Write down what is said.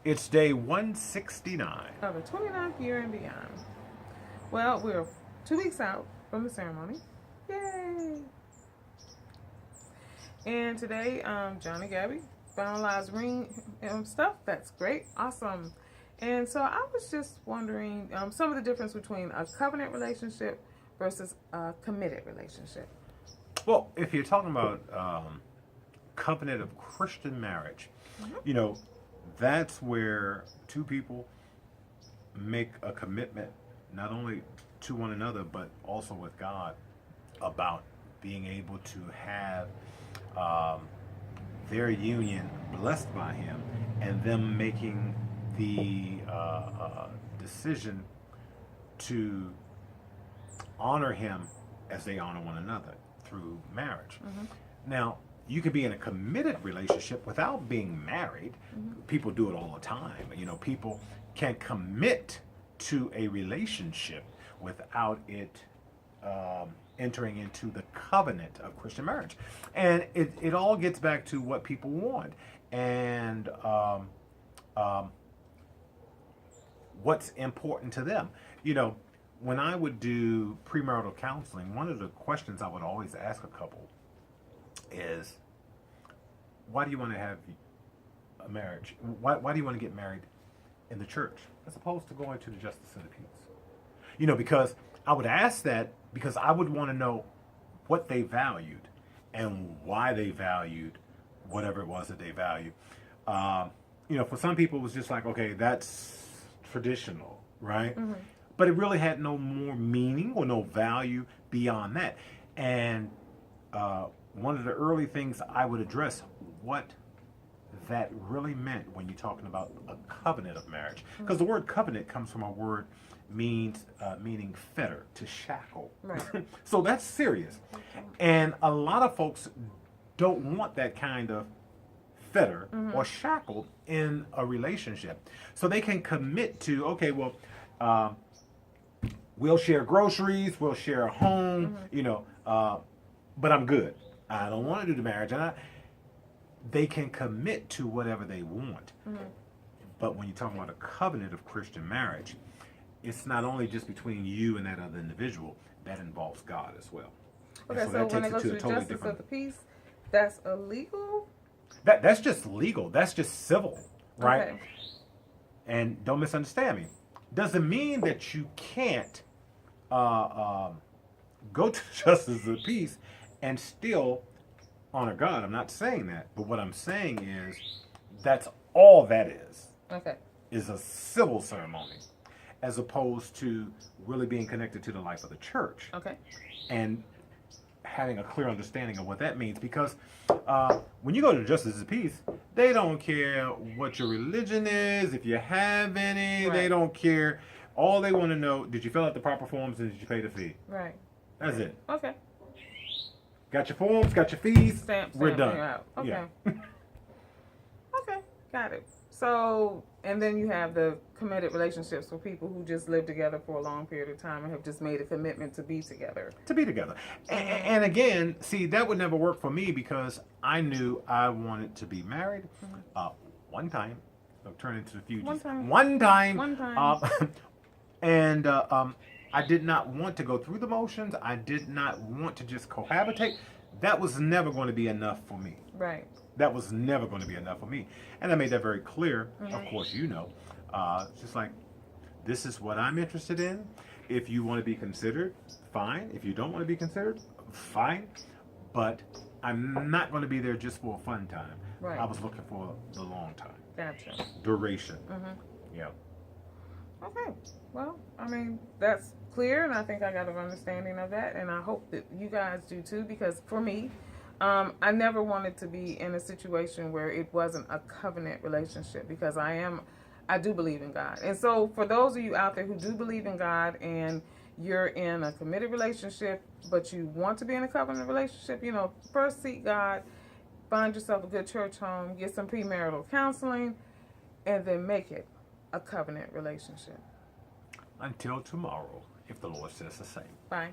It's day 169. of the 29th year and beyond. Well, we're 2 weeks out from the ceremony. Yay! And today, John and Gabby finalized ring stuff. That's great. Awesome. And so I was just wondering some of the difference between a covenant relationship versus a committed relationship. Well, if you're talking about covenant of Christian marriage, you know, that's where two people make a commitment not only to one another but also with God about being able to have their union blessed by Him, and them making the decision to honor Him as they honor one another through marriage. Now, you could be in a committed relationship without being married. People do it all the time. You know, people can commit to a relationship without it entering into the covenant of Christian marriage. And it all gets back to what people want and what's important to them. You know, when I would do premarital counseling, one of the questions I would always ask a couple is, why do you want to have a marriage? Why do you want to get married in the church as opposed to going to the justice of the peace? You know, because I would ask that because I would want to know what they valued and why they valued whatever it was that they valued. You know, for some people it was just like, okay, that's traditional, right? But it really had no more meaning or no value beyond that. And one of the early things I would address what that really meant when you're talking about a covenant of marriage, because the word covenant comes from a word meaning fetter, to shackle. Right. So that's serious. And a lot of folks don't want that kind of fetter or shackle in a relationship. So they can commit to, okay, well, we'll share groceries, we'll share a home, you know, but I'm good. I don't want to do the marriage. And they can commit to whatever they want. But when you're talking about a covenant of Christian marriage, it's not only just between you and that other individual, that involves God as well. Okay, so when it goes to the justice of the peace, that's illegal? That's just legal. That's just civil, right? Okay. And don't misunderstand me. Doesn't mean that you can't go to justice of the peace and still honor God. I'm not saying that. But what I'm saying is that's all that is. Okay. Is a civil ceremony as opposed to really being connected to the life of the church. Okay. And having a clear understanding of what that means, because when you go to the justice of the peace, they don't care what your religion is, if you have any, they don't care. All they want to know, did you fill out the proper forms and did you pay the fee? Right. That's it. Okay. Got your forms, got your fees, we're done. Out. Okay. Yeah. Okay, got it. So, and then you have the committed relationships for people who just live together for a long period of time and have just made a commitment to be together. To be together. And again, see, that would never work for me because I knew I wanted to be married one time. I'll turn into the future. One time. And I did not want to go through the motions. I did not want to just cohabitate. That was never going to be enough for me. Right. That was never going to be enough for me. And I made that very clear. Of course, you know. Just like, this is what I'm interested in. If you want to be considered, fine. If you don't want to be considered, fine. But I'm not going to be there just for a fun time. Right. I was looking for the long time. Gotcha. Duration. Yeah. Okay. Well, I mean, that's clear, and I think I got an understanding of that, and I hope that you guys do too, because for me, I never wanted to be in a situation where it wasn't a covenant relationship, because I do believe in God. And so for those of you out there who do believe in God and you're in a committed relationship, but you want to be in a covenant relationship, you know, first seek God, find yourself a good church home, get some premarital counseling, and then make it a covenant relationship. Until tomorrow, if the Lord says the same. Bye.